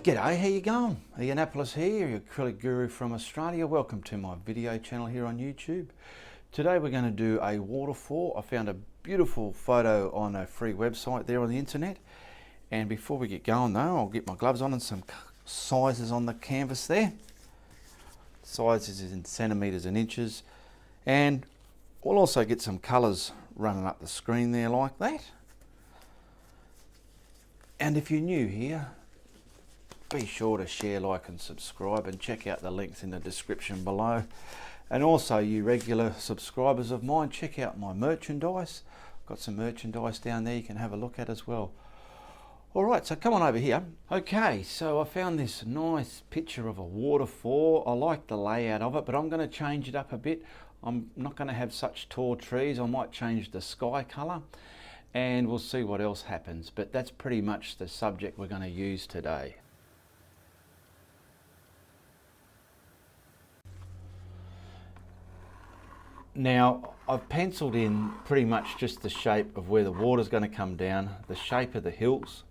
G'day, how you going? Ianapolis here, your acrylic guru from Australia. Welcome to my video channel here on YouTube. Today we're going to do a waterfall. I found a beautiful photo on a free website there on the internet. And before we get going though, I'll get my gloves on and some sizes on the canvas there. Sizes in centimetres and inches. And we'll also get some colours running up the screen there like that. And if you're new here, be sure to share, like and subscribe, and check out the links in the description below. And also, you regular subscribers of mine, check out my merchandise. Got some merchandise down there you can have a look at as well. Alright, so come on over here. Okay, so I found this nice picture of a waterfall. I like the layout of it, but I'm going to change it up a bit. I'm not going to have such tall trees. I might change the sky colour, and we'll see what else happens. But that's pretty much the subject we're going to use today. Now, I've penciled in pretty much just the shape of where the water's going to come down, the shape of the hills,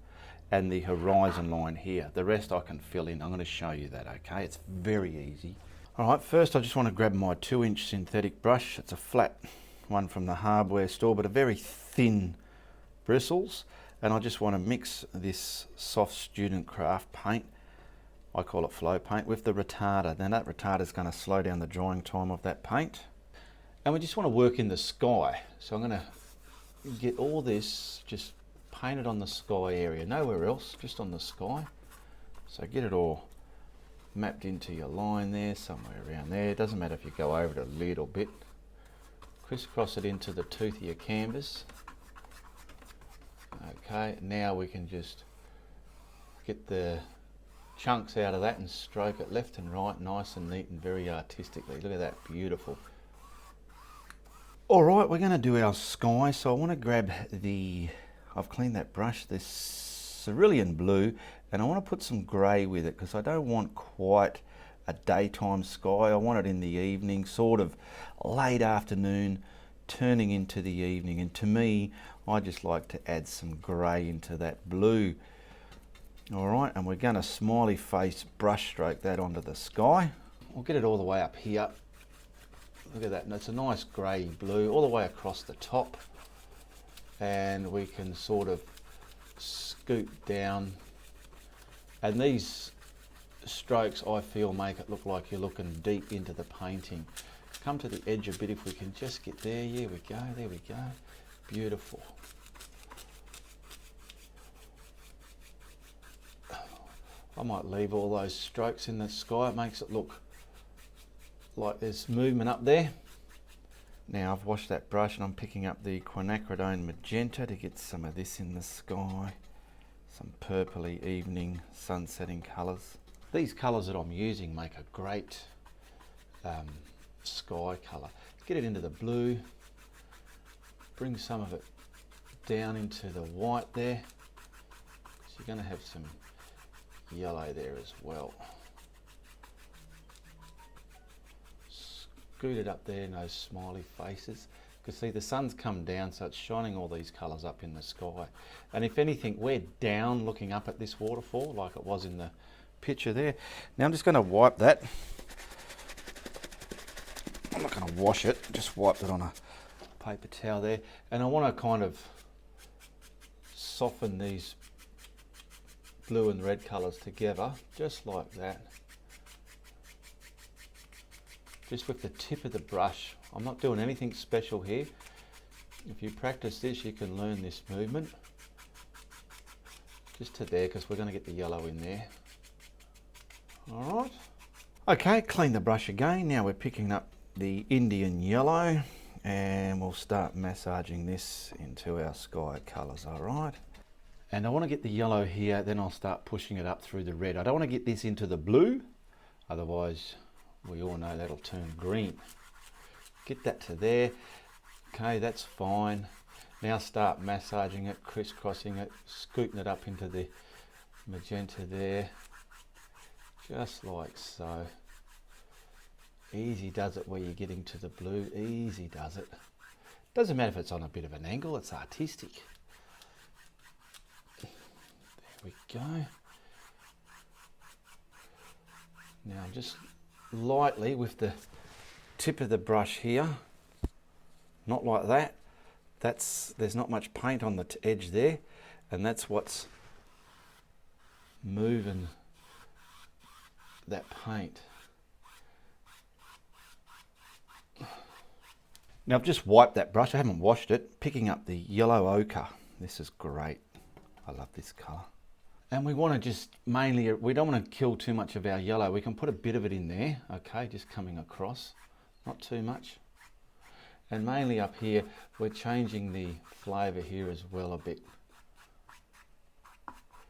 and the horizon line here. The rest I can fill in. I'm going to show you that, okay? It's very easy. Alright, first I just want to grab my 2-inch synthetic brush. It's a flat one from the hardware store, but a very thin bristles. And I just want to mix this soft student craft paint, I call it flow paint, with the retarder. Then that retarder is going to slow down the drying time of that paint. And we just want to work in the sky. So I'm going to get all this just painted on the sky area, nowhere else, just on the sky. So get it all mapped into your line there, somewhere around there. It doesn't matter if you go over it a little bit. Crisscross it into the tooth of your canvas. Okay, now we can just get the chunks out of that and stroke it left and right, nice and neat and very artistically. Look at that, beautiful. Alright, we're going to do our sky, so I want to grab I've cleaned that brush, this cerulean blue, and I want to put some grey with it because I don't want quite a daytime sky. I want it in the evening, sort of late afternoon, turning into the evening. And to me, I just like to add some grey into that blue. Alright, and we're going to smiley face brush stroke that onto the sky. We'll get it all the way up here. Look at that, and it's a nice grey blue all the way across the top, and we can sort of scoot down, and these strokes I feel make it look like you're looking deep into the painting. Come to the edge a bit if we can just get there. There we go, there we go, beautiful. I might leave all those strokes in the sky, it makes it look like there's movement up there. Now I've washed that brush and I'm picking up the quinacridone magenta to get some of this in the sky. Some purpley evening sun-setting colours. These colours that I'm using make a great sky colour. Get it into the blue, bring some of it down into the white there. So you're going to have some yellow there as well. Scoot it up there in those smiley faces, because see the sun's come down, so it's shining all these colours up in the sky. And if anything, we're down looking up at this waterfall like it was in the picture there. Now I'm just going to wipe that. I'm not going to wash it, just wipe it on a paper towel there. And I want to kind of soften these blue and red colours together, just like that. Just with the tip of the brush. I'm not doing anything special here. If you practice this, you can learn this movement. Just to there, because we're going to get the yellow in there. Alright. Okay, clean the brush again. Now we're picking up the Indian yellow, and we'll start massaging this into our sky colours, alright? And I want to get the yellow here, then I'll start pushing it up through the red. I don't want to get this into the blue, otherwise we all know that'll turn green. Get that to there. Okay, that's fine. Now start massaging it, crisscrossing it, scooting it up into the magenta there. Just like so. Easy does it where you're getting to the blue. Easy does it. Doesn't matter if it's on a bit of an angle, it's artistic. There we go. Now just lightly with the tip of the brush here, not like that. There's not much paint on the edge there, and that's what's moving that paint. Now I've just wiped that brush, I haven't washed it, picking up the yellow ochre. This is great, I love this colour. And we want to just mainly, we don't want to kill too much of our yellow. We can put a bit of it in there, okay, just coming across, not too much. And mainly up here, we're changing the flavour here as well a bit.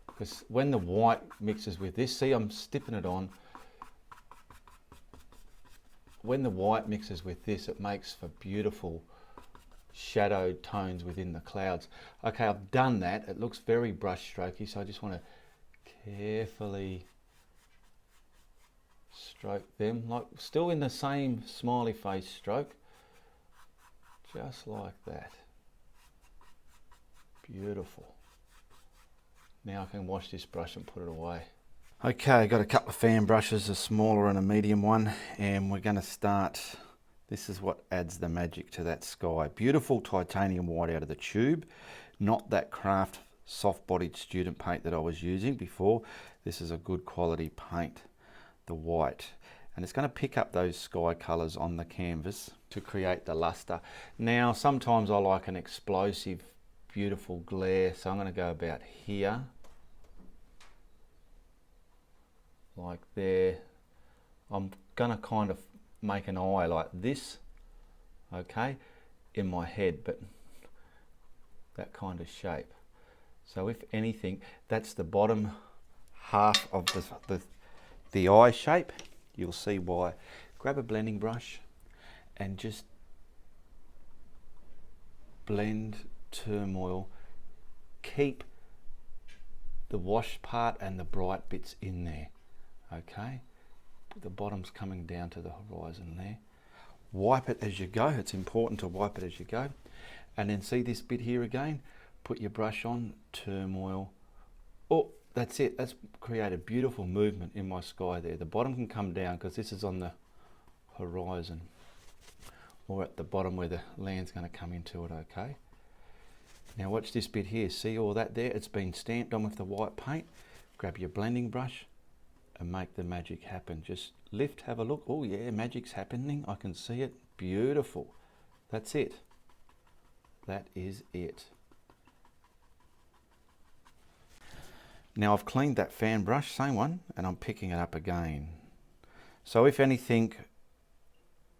Because when the white mixes with this, see I'm stipping it on. When the white mixes with this, it makes for beautiful shadowed tones within the clouds. Okay, I've done that. It looks very brush strokey, so I just want to carefully stroke them, like still in the same smiley face stroke, just like that. Beautiful. Now I can wash this brush and put it away. Okay, got a couple of fan brushes, a smaller and a medium one, and we're going to start. This is what adds the magic to that sky. Beautiful titanium white out of the tube, not that craft soft-bodied student paint that I was using before. This is a good quality paint, the white. And it's going to pick up those sky colours on the canvas to create the luster. Now, sometimes I like an explosive, beautiful glare, so I'm going to go about here, like there. I'm going to kind of make an eye like this, okay, in my head, but that kind of shape. So if anything, that's the bottom half of the eye shape. You'll see why. Grab a blending brush and just blend turmoil. Keep the wash part and the bright bits in there, okay? The bottom's coming down to the horizon there. Wipe it as you go. It's important to wipe it as you go. And then see this bit here again? Put your brush on, turmoil. Oh, that's it. That's created beautiful movement in my sky there. The bottom can come down because this is on the horizon, or at the bottom where the land's going to come into it, okay? Now watch this bit here. See all that there? It's been stamped on with the white paint. Grab your blending brush and make the magic happen. Just lift, have a look. Oh yeah, magic's happening. I can see it. Beautiful. That's it. That is it. Now I've cleaned that fan brush, same one, and I'm picking it up again. So if anything,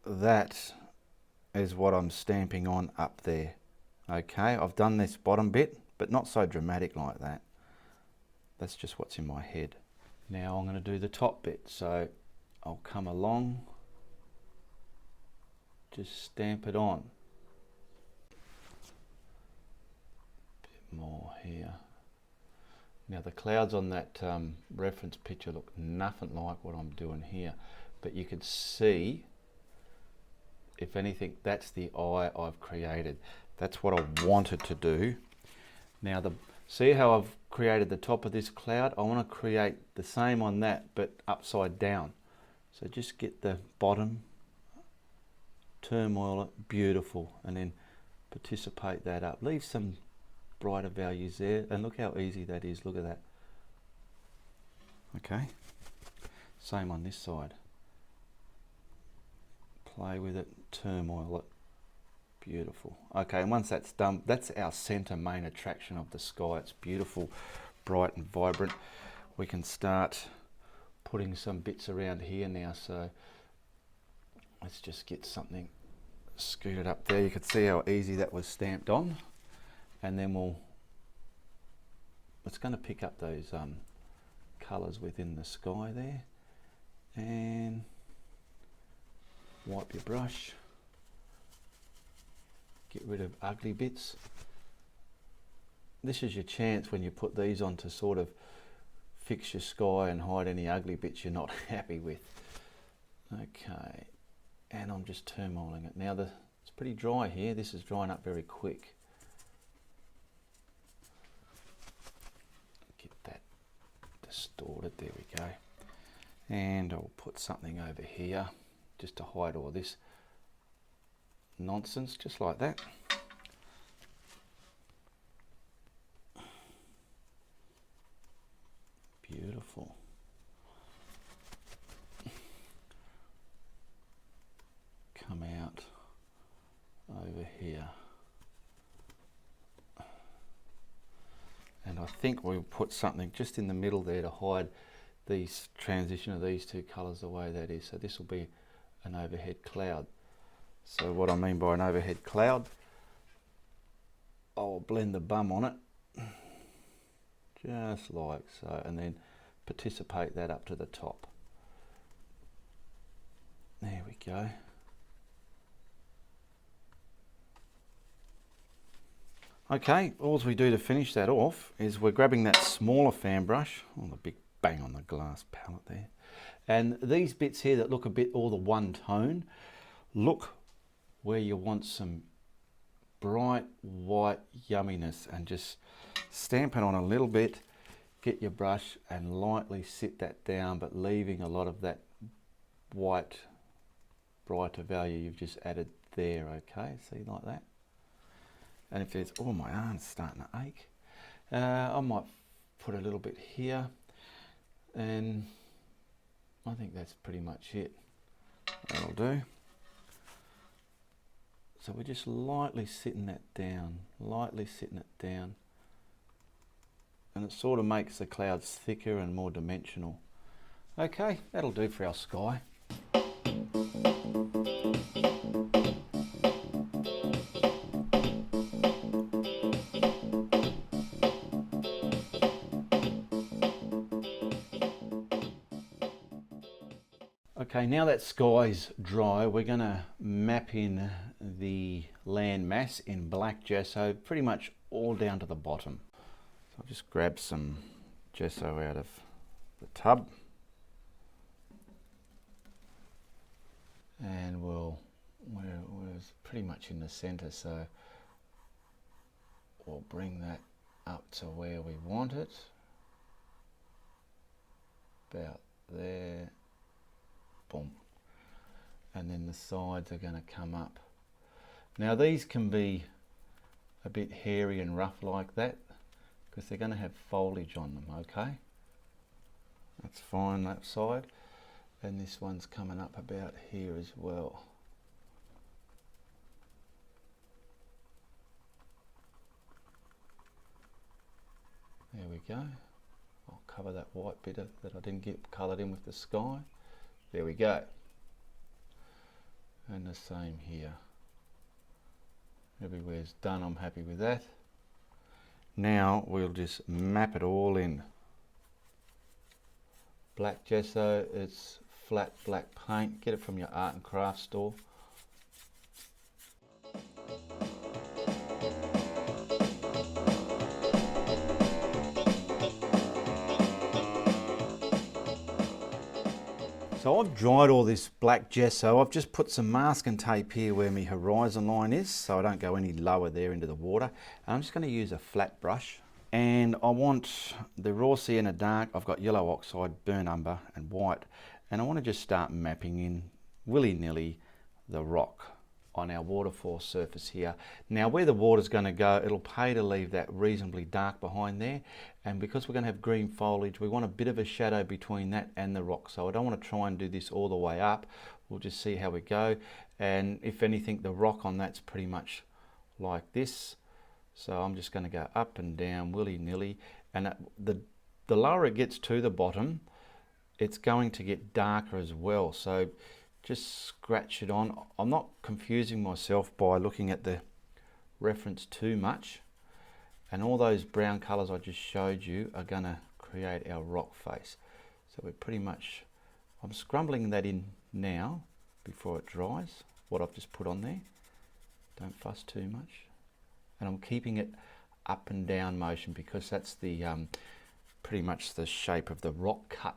that is what I'm stamping on up there. Okay, I've done this bottom bit, but not so dramatic like that. That's just what's in my head. Now I'm going to do the top bit, so I'll come along, just stamp it on. Bit more here. Now the clouds on that reference picture look nothing like what I'm doing here, but you can see, if anything, that's the eye I've created. That's what I wanted to do. Now see how I've created the top of this cloud? I want to create the same on that, but upside down. So just get the bottom, turmoil it, beautiful, and then participate that up. Leave some brighter values there, and look how easy that is. Look at that. Okay, same on this side. Play with it, turmoil it. Beautiful. Okay, and once that's done, that's our center main attraction of the sky. It's beautiful, bright and vibrant. We can start putting some bits around here now, so let's just get something scooted up there. You can see how easy that was stamped on, and then it's going to pick up those colors within the sky there, and wipe your brush. Get rid of ugly bits. This is your chance when you put these on to sort of fix your sky and hide any ugly bits you're not happy with. Okay, and I'm just turmoiling it. Now it's pretty dry here. This is drying up very quick. Get that distorted, there we go. And I'll put something over here just to hide all this nonsense, just like that. Beautiful. Come out over here. And I think we'll put something just in the middle there to hide these transition of these two colours the way that is. So this will be an overhead cloud. So what I mean by an overhead cloud, I'll blend the bum on it, just like so, and then participate that up to the top. There we go. Okay, all we do to finish that off is we're grabbing that smaller fan brush, the big bang on the glass palette there, and these bits here that look a bit all the one tone, look where you want some bright white yumminess, and just stamp it on a little bit, get your brush and lightly sit that down, but leaving a lot of that white brighter value you've just added there. Okay, see, like that. And if there's, oh, my arm's starting to ache, I might put a little bit here, and I think that's pretty much it. That'll do. So we're just lightly sitting that down, lightly sitting it down, and it sort of makes the clouds thicker and more dimensional. Okay, that'll do for our sky. Okay, now that sky's dry, we're going to map in the landmass in black gesso, pretty much all down to the bottom. So I'll just grab some gesso out of the tub, and we're pretty much in the center, so we'll bring that up to where we want it, about there. Boom. And then the sides are going to come up. Now these can be a bit hairy and rough like that because they're going to have foliage on them. Okay, that's fine, that side. And this one's coming up about here as well. There we go. I'll cover that white bit that I didn't get coloured in with the sky. There we go. And the same here. Everywhere's done, I'm happy with that. Now we'll just map it all in. Black gesso, it's flat black paint. Get it from your art and craft store. So I've dried all this black gesso. I've just put some masking tape here where my horizon line is, so I don't go any lower there into the water. And I'm just going to use a flat brush, and I want the raw sienna dark. I've got yellow oxide, burnt umber and white, and I want to just start mapping in willy-nilly the rock on our waterfall surface here. Now where the water's going to go, it'll pay to leave that reasonably dark behind there, and because we're going to have green foliage, we want a bit of a shadow between that and the rock. So I don't want to try and do this all the way up. We'll just see how we go, and if anything, the rock on that's pretty much like this. So I'm just going to go up and down willy-nilly, and the lower it gets to the bottom, it's going to get darker as well. So just scratch it on. I'm not confusing myself by looking at the reference too much, and all those brown colors I just showed you are going to create our rock face. So we're pretty much, I'm scrumbling that in now before it dries, what I've just put on there. Don't fuss too much, and I'm keeping it up and down motion because that's the pretty much the shape of the rock cut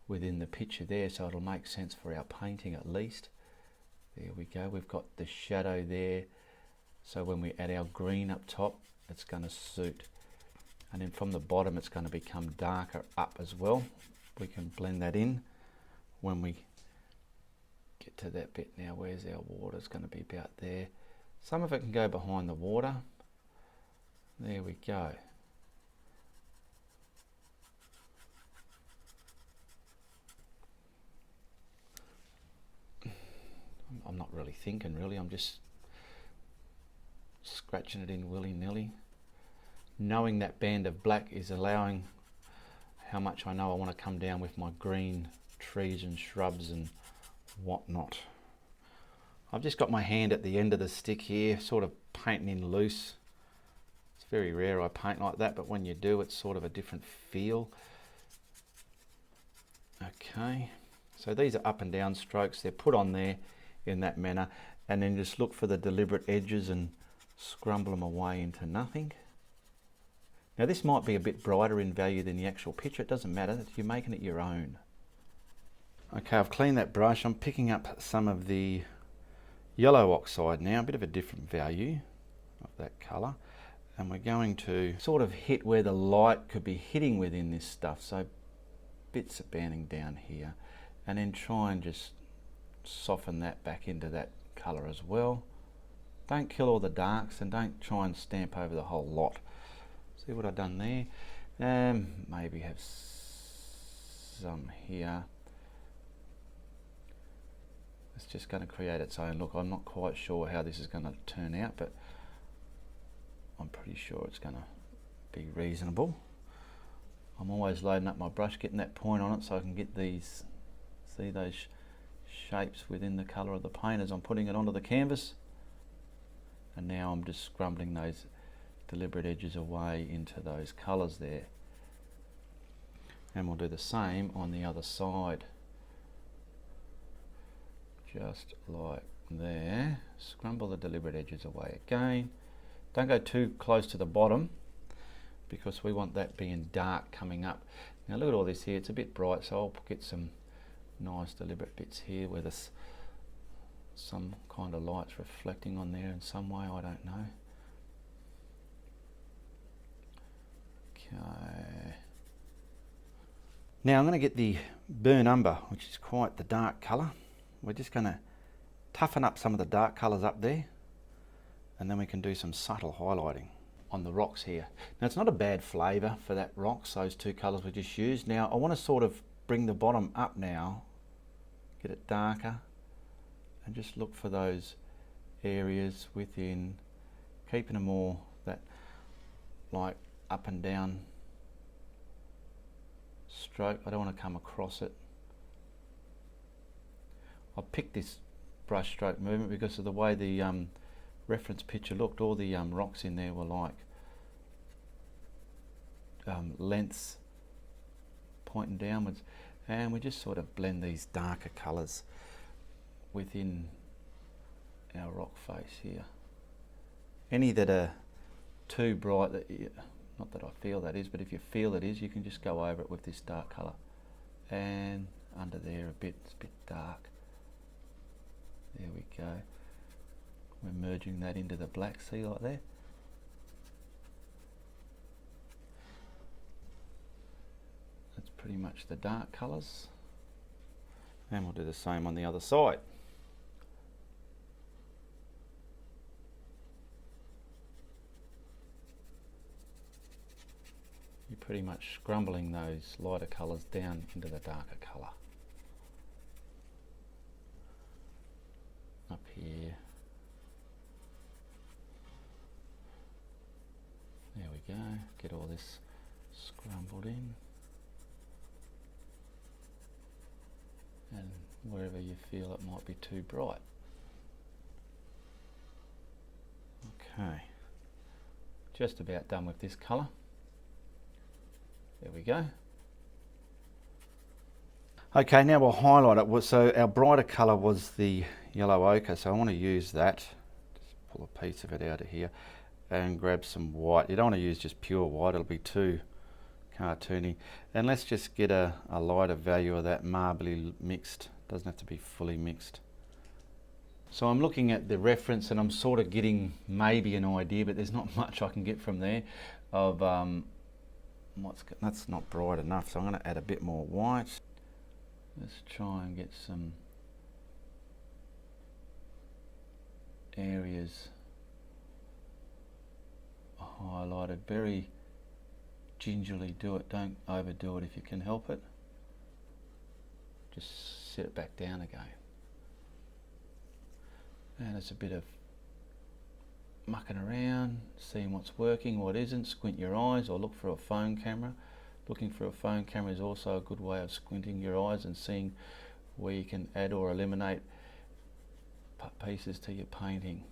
within the picture there, so it'll make sense for our painting at least. There we go, we've got the shadow there, so when we add our green up top, it's going to suit. And then from the bottom it's going to become darker up as well. We can blend that in. when we get to that bit now. Where's our water? It's going to be about there. Some of it can go behind the water. There we go. I'm not really thinking, really. I'm just scratching it in willy-nilly. Knowing that band of black is allowing how much I know I want to come down with my green trees and shrubs and whatnot. I've just got my hand at the end of the stick here, sort of painting in loose. It's very rare I paint like that, but when you do, it's sort of a different feel. Okay, so these are up and down strokes. They're put on there in that manner, and then just look for the deliberate edges and scrumble them away into nothing. Now this might be a bit brighter in value than the actual picture. It doesn't matter, you're making it your own. Okay, I've cleaned that brush. I'm picking up some of the yellow oxide now, a bit of a different value of that colour, and we're going to sort of hit where the light could be hitting within this stuff. So bits are banding down here, and then try and just soften that back into that colour as well. Don't kill all the darks, and don't try and stamp over the whole lot. See what I've done there? Maybe have some here. It's just going to create its own look. I'm not quite sure how this is going to turn out, but I'm pretty sure it's going to be reasonable. I'm always loading up my brush, getting that point on it so I can get these, see those shapes within the colour of the paint as I'm putting it onto the canvas. And now I'm just scrumbling those deliberate edges away into those colours there. And we'll do the same on the other side. Just like there. Scrumble the deliberate edges away again. Don't go too close to the bottom, because we want that being dark coming up. Now look at all this here, it's a bit bright, so I'll get some nice deliberate bits here where there's some kind of light's reflecting on there in some way, I don't know. Okay. Now I'm going to get the burnt umber, which is quite the dark colour. We're just going to toughen up some of the dark colours up there, and then we can do some subtle highlighting on the rocks here. Now it's not a bad flavour for that rocks, those two colours we just used. Now I want to sort of bring the bottom up now, get it darker, and just look for those areas within, keeping them all that like up and down stroke. I don't want to come across it. I picked this brush stroke movement because of the way the reference picture looked. All the rocks in there were like lengths pointing downwards, and we just sort of blend these darker colours within our rock face here. Any that are too bright, that not that I feel that is, but if you feel it is, you can just go over it with this dark colour. And under there a bit, it's a bit dark. There we go. We're merging that into the black, see, like there. That's pretty much the dark colours. And we'll do the same on the other side. You're pretty much scrumbling those lighter colours down into the darker colour. Up here. There we go. Get all this scrumbled in. And wherever you feel it might be too bright. Okay. Just about done with this colour. There we go. Okay, now we'll highlight it. So our brighter colour was the yellow ochre, so I want to use that. Just pull a piece of it out of here and grab some white. You don't want to use just pure white, it'll be too cartoony. And let's just get a lighter value of that marbly mixed. Doesn't have to be fully mixed. So I'm looking at the reference and I'm sort of getting maybe an idea, but there's not much I can get from there of that's not bright enough, so I'm going to add a bit more white. Let's try and get some areas highlighted. Very gingerly do it, don't overdo it if you can help it. Just set it back down again. And it's a bit of mucking around, seeing what's working, what isn't. Squint your eyes or look for a phone camera. Looking for a phone camera is also a good way of squinting your eyes and seeing where you can add or eliminate pieces to your painting.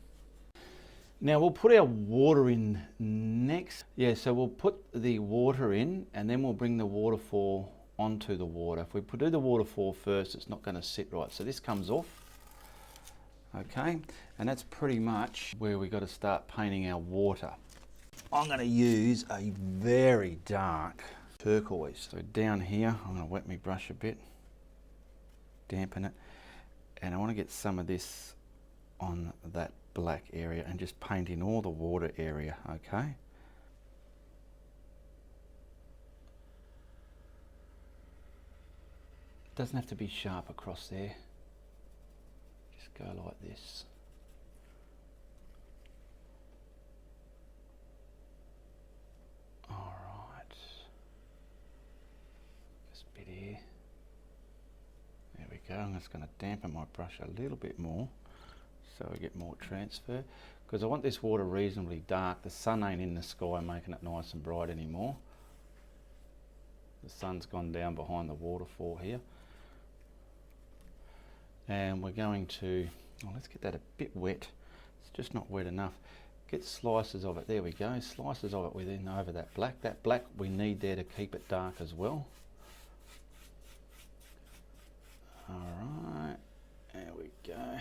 Now we'll put our water in next. Yeah, so we'll put the water in and then we'll bring the waterfall onto the water. If we do the waterfall first, it's not going to sit right. So this comes off. Okay, and that's pretty much where we got to start painting our water. I'm going to use a very dark turquoise. So down here, I'm going to wet my brush a bit, dampen it, and I want to get some of this on that black area and just paint in all the water area, okay? Doesn't have to be sharp across there. Just go like this. All right. This bit here. There we go. I'm just going to dampen my brush a little bit more so we get more transfer. Because I want this water reasonably dark. The sun ain't in the sky making it nice and bright anymore. The sun's gone down behind the waterfall here. And we're going to, let's get that a bit wet. It's just not wet enough. Get slices of it, there we go, slices of it within over that black. That black we need there to keep it dark as well. All right, there we go.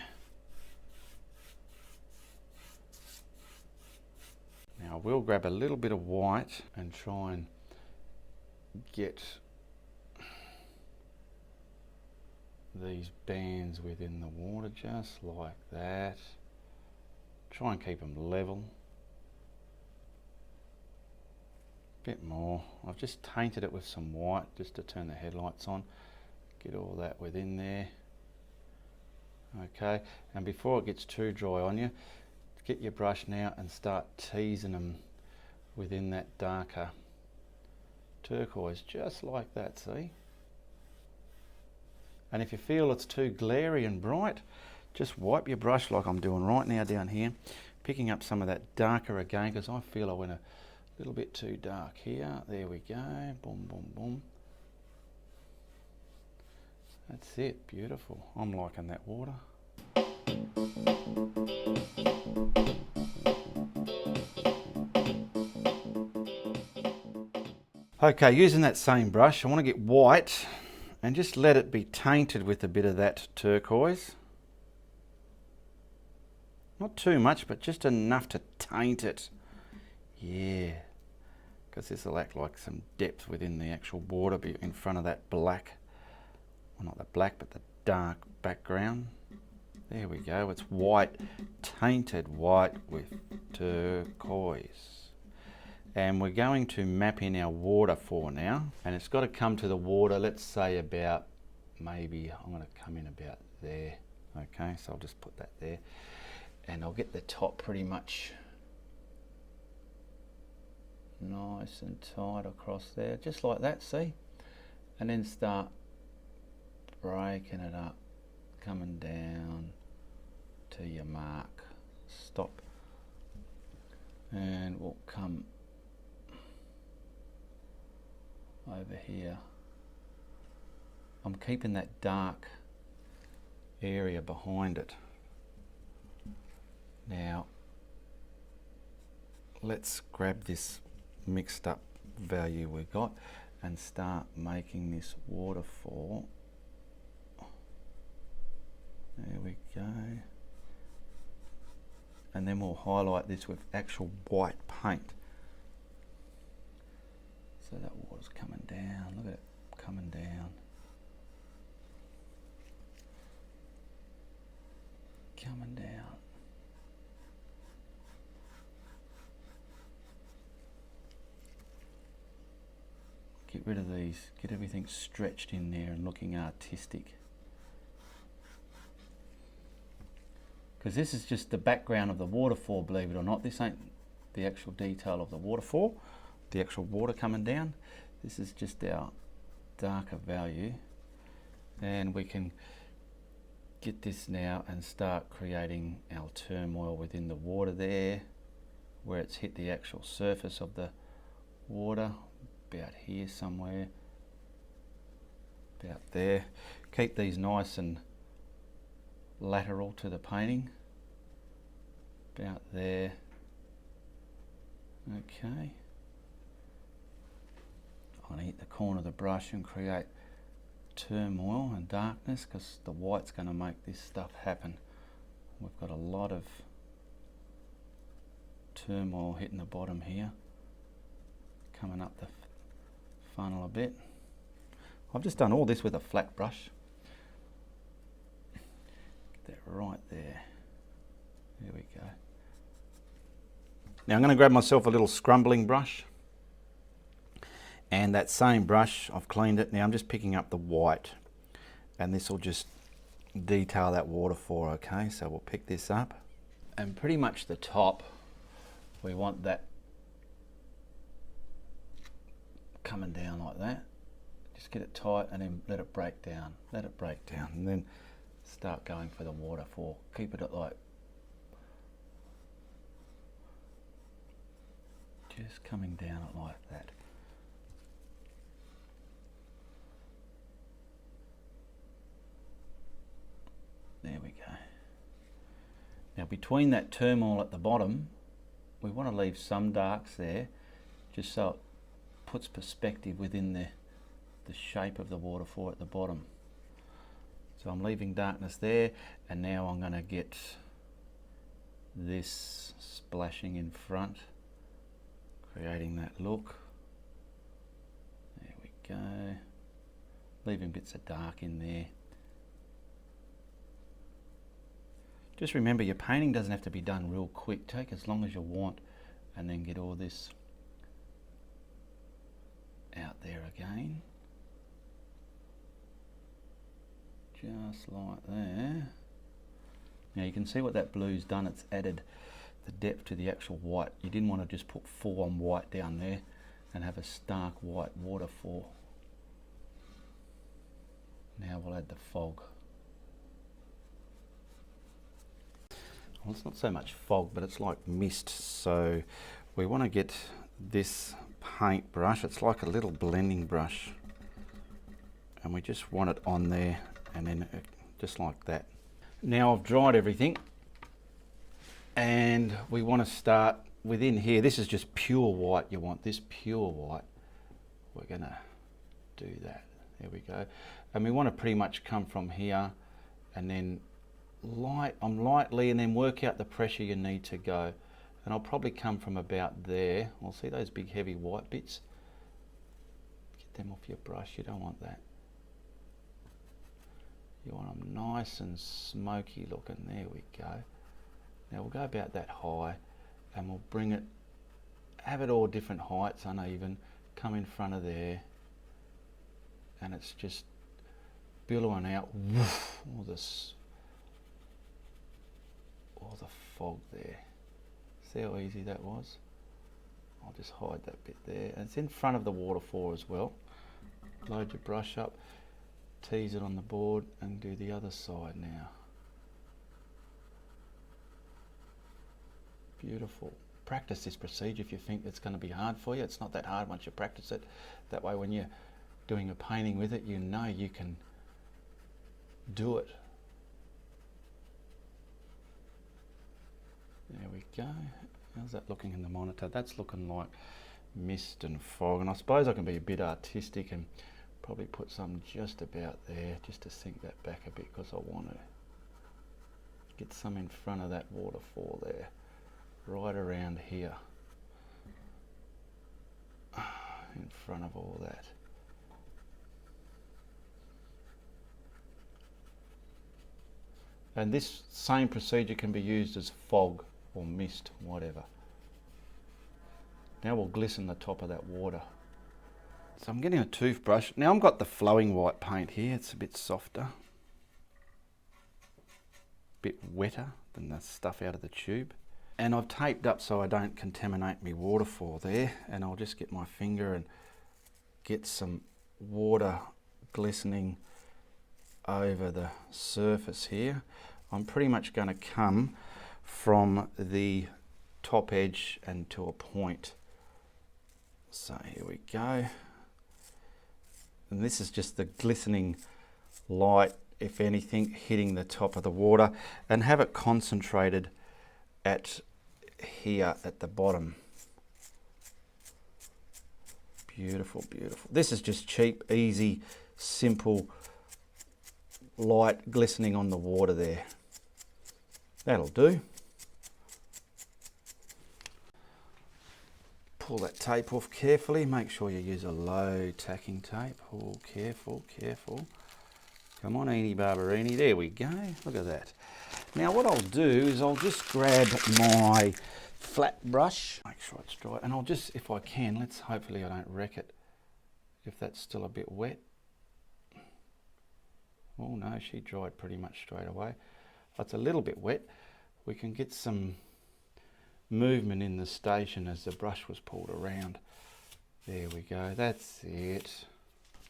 Now I will grab a little bit of white and try and get these bands within the water just like that. Try and keep them level. Bit more. I've just tainted it with some white just to turn the headlights on. Get all that within there. Okay, and before it gets too dry on you, get your brush now and start teasing them within that darker turquoise, just like that, see? And if you feel it's too glary and bright, just wipe your brush like I'm doing right now down here, picking up some of that darker again, because I feel I went a little bit too dark here. There we go, boom, boom, boom. That's it, beautiful. I'm liking that water. Okay, using that same brush, I want to get white and just let it be tainted with a bit of that turquoise. Not too much, but just enough to taint it. Yeah, because this will act like some depth within the actual water in front of that black. Well, not the black, but the dark background. There we go, it's white, tainted white with turquoise. And we're going to map in our waterfall now. And it's got to come to the water, let's say about, maybe, I'm going to come in about there. Okay, so I'll just put that there. And I'll get the top pretty much nice and tight across there, just like that, see? And then start breaking it up, coming down to your mark. Stop. And we'll come over here. I'm keeping that dark area behind it. Now let's grab this mixed up value we got and start making this waterfall. There we go. And then we'll highlight this with actual white paint. So that water's coming down, look at it coming down. Coming down. get rid of these, get everything stretched in there and looking artistic. Because this is just the background of the waterfall, believe it or not. This ain't the actual detail of the waterfall, the actual water coming down. This is just our darker value, and we can get this now and start creating our turmoil within the water there, where it's hit the actual surface of the water, about here somewhere, about there. Keep these nice and lateral to the painting, about there. Okay, I'm going to hit the corner of the brush and create turmoil and darkness, because the white's going to make this stuff happen. We've got a lot of turmoil hitting the bottom here, coming up the funnel a bit. I've just done all this with a flat brush. Get that right there. There we go. Now I'm going to grab myself a little scrumbling brush, and that same brush, I've cleaned it. Now I'm just picking up the white, and this will just detail that waterfall. Okay, so we'll pick this up, and pretty much the top, we want that coming down like that. Just get it tight and then let it break down. Let it break down, and then start going for the waterfall. Keep it at like just coming down it like that. There we go. Now between that turmoil at the bottom, we want to leave some darks there, just so it puts perspective within the shape of the waterfall at the bottom. So I'm leaving darkness there, and now I'm going to get this splashing in front, creating that look. There we go. Leaving bits of dark in there. Just remember, your painting doesn't have to be done real quick. Take as long as you want, and then get all this out there again. Just like there. Now you can see what that blue's done. It's added the depth to the actual white. You didn't want to just put full on white down there and have a stark white waterfall. Now we'll add the fog. Well, it's not so much fog, but it's like mist. So we want to get this paint brush. It's like a little blending brush, and we just want it on there, and then just like that. Now I've dried everything, and we want to start within here. This is just pure white. You want this pure white. We're gonna do that. There we go. And we want to pretty much come from here, and then lightly, and then work out the pressure you need to go. And I'll probably come from about there. I'll see those big heavy white bits. Get them off your brush. You don't want that. You want them nice and smoky looking. There we go. Now we'll go about that high, and we'll bring it, have it all different heights, uneven, come in front of there, and it's just billowing out all this, all the fog there. See how easy that was? I'll just hide that bit there. And it's in front of the waterfall as well. Load your brush up, tease it on the board, and do the other side now. Beautiful. Practice this procedure if you think it's going to be hard for you. It's not that hard once you practice it. That way when you're doing a painting with it, you know you can do it. There we go. How's that looking in the monitor? That's looking like mist and fog, and I suppose I can be a bit artistic and probably put some just about there, just to sink that back a bit, because I want to get some in front of that waterfall there, right around here, in front of all that. And this same procedure can be used as fog or mist, whatever. Now we'll glisten the top of that water. So I'm getting a toothbrush. Now I've got the flowing white paint here. It's a bit softer. A bit wetter than the stuff out of the tube. And I've taped up so I don't contaminate my waterfall there. And I'll just get my finger and get some water glistening over the surface here. I'm pretty much going to come from the top edge and to a point. So here we go. And this is just the glistening light, if anything, hitting the top of the water, and have it concentrated at here at the bottom. Beautiful, beautiful. This is just cheap, easy, simple light glistening on the water there. That'll do. Pull that tape off carefully. Make sure you use a low tacking tape. Oh, careful, careful. Come on, Eenie Barberini. There we go. Look at that. Now what I'll do is I'll just grab my flat brush. Make sure it's dry. And I'll just, if I can, hopefully I don't wreck it. If that's still a bit wet. Oh no, she dried pretty much straight away. If it's a little bit wet, we can get some movement in the station as the brush was pulled around. There we go, that's it.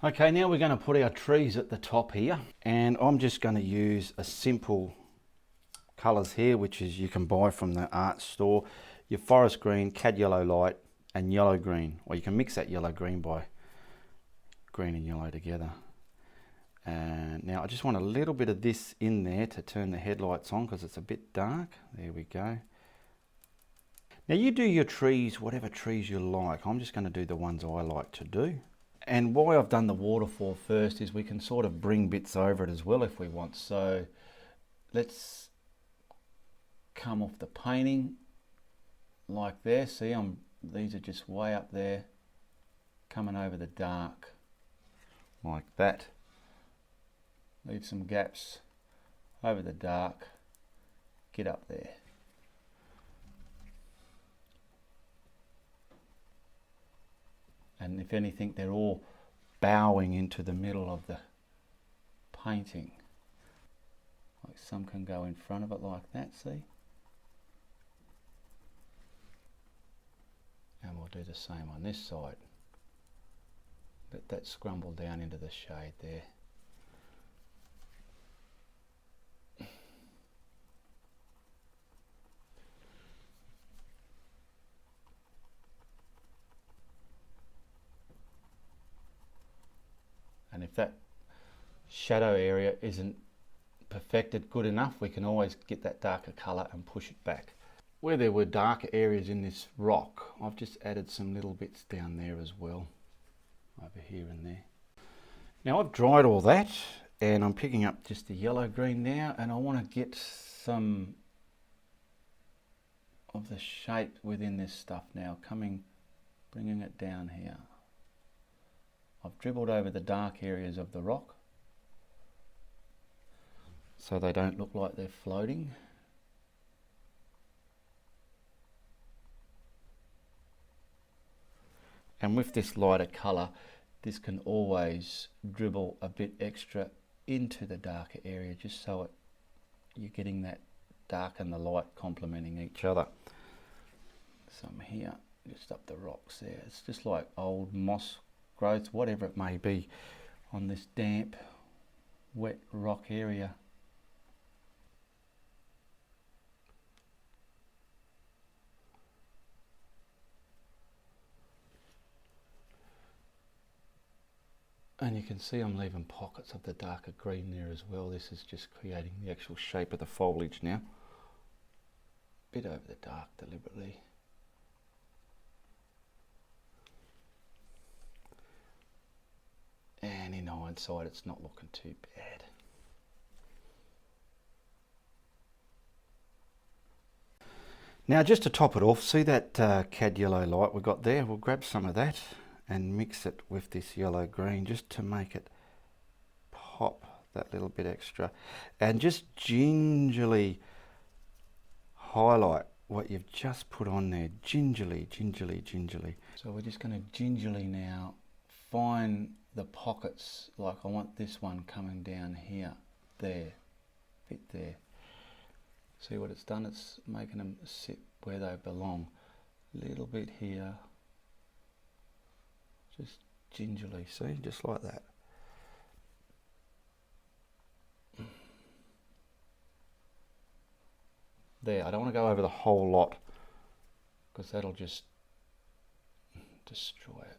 Okay, now we're going to put our trees at the top here, and I'm just going to use a simple colours here, which is you can buy from the art store. Your forest green, cad yellow light, and yellow green, or you can mix that yellow green by green and yellow together. And now I just want a little bit of this in there to turn the headlights on because it's a bit dark. There we go. Now you do your trees, whatever trees you like. I'm just going to do the ones I like to do. And why I've done the waterfall first is we can sort of bring bits over it as well if we want. So let's come off the painting like there. See, these are just way up there, coming over the dark like that. Leave some gaps over the dark, get up there. And if anything, they're all bowing into the middle of the painting. Like some can go in front of it like that, see? And we'll do the same on this side. Let that scrumble down into the shade there. And if that shadow area isn't perfected good enough, we can always get that darker colour and push it back. Where there were darker areas in this rock, I've just added some little bits down there as well, over here and there. Now I've dried all that, and I'm picking up just the yellow green now, and I want to get some of the shape within this stuff now, bringing it down here. I've dribbled over the dark areas of the rock so they don't look like they're floating. And with this lighter colour, this can always dribble a bit extra into the darker area, just so you're getting that dark and the light complementing each other. Some here, just up the rocks there. It's just like old moss growth, whatever it may be, on this damp, wet rock area. And you can see I'm leaving pockets of the darker green there as well. This is just creating the actual shape of the foliage now. Bit over the dark deliberately. And in hindsight, it's not looking too bad. Now just to top it off, see that cad yellow light we got there? We'll grab some of that and mix it with this yellow green just to make it pop that little bit extra. And just gingerly highlight what you've just put on there. Gingerly, gingerly, gingerly. So we're just going to gingerly now find the pockets. Like I want this one coming down here, there, bit there. See what it's done? It's making them sit where they belong. Little bit here, just gingerly, see, just like that. There, I don't want to go over the whole lot because that'll just destroy it.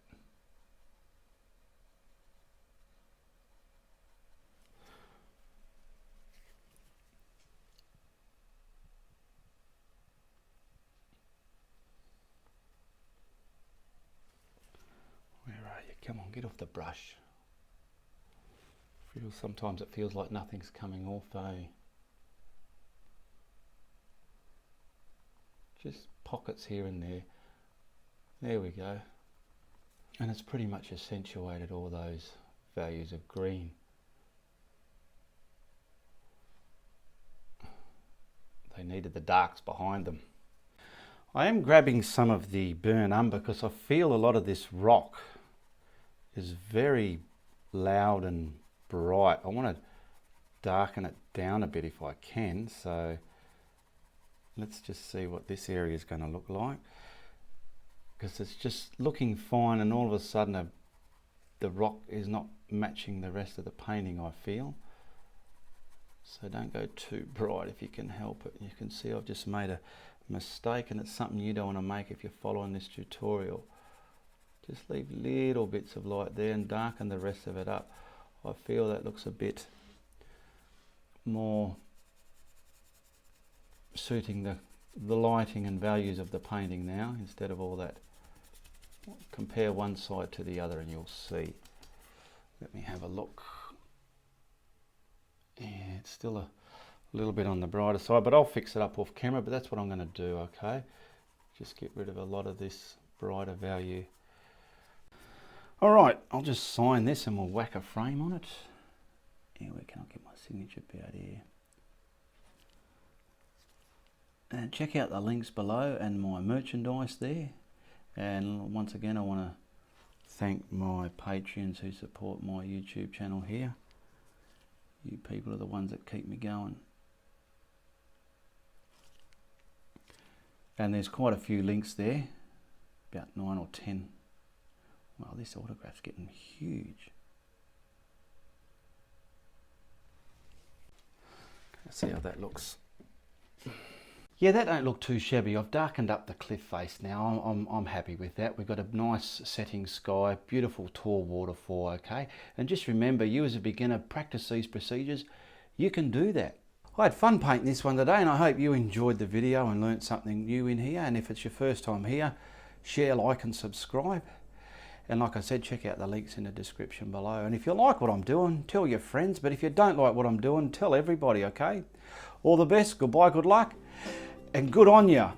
Where are you? Come on, get off the brush. Sometimes it feels like nothing's coming off, eh? Just pockets here and there. There we go. And it's pretty much accentuated all those values of green. They needed the darks behind them. I am grabbing some of the burnt umber because I feel a lot of this rock is very loud and bright. I want to darken it down a bit if I can, so let's just see what this area is going to look like, because it's just looking fine and all of a sudden the rock is not matching the rest of the painting, I feel. So don't go too bright if you can help it. You can see I've just made a mistake, and it's something you don't want to make if you're following this tutorial. Just leave little bits of light there and darken the rest of it up. I feel that looks a bit more suiting the lighting and values of the painting now, instead of all that. Compare one side to the other and you'll see. Let me have a look. Yeah, it's still a little bit on the brighter side, but I'll fix it up off camera, but that's what I'm going to do, okay? Just get rid of a lot of this brighter value. Alright, I'll just sign this and we'll whack a frame on it. Yeah, where can I get my signature out here? And check out the links below and my merchandise there. And once again, I want to thank my Patreons who support my YouTube channel here. You people are the ones that keep me going. And there's quite a few links there, about 9 or 10. Wow, this autograph's getting huge. Let's see how that looks. Yeah, that don't look too shabby. I've darkened up the cliff face now. I'm happy with that. We've got a nice setting sky, beautiful tall waterfall, okay? And just remember, you as a beginner, practice these procedures. You can do that. I had fun painting this one today, and I hope you enjoyed the video and learnt something new in here. And if it's your first time here, share, like and subscribe. And like I said, check out the links in the description below. And if you like what I'm doing, tell your friends. But if you don't like what I'm doing, tell everybody, okay? All the best, goodbye, good luck, and good on ya.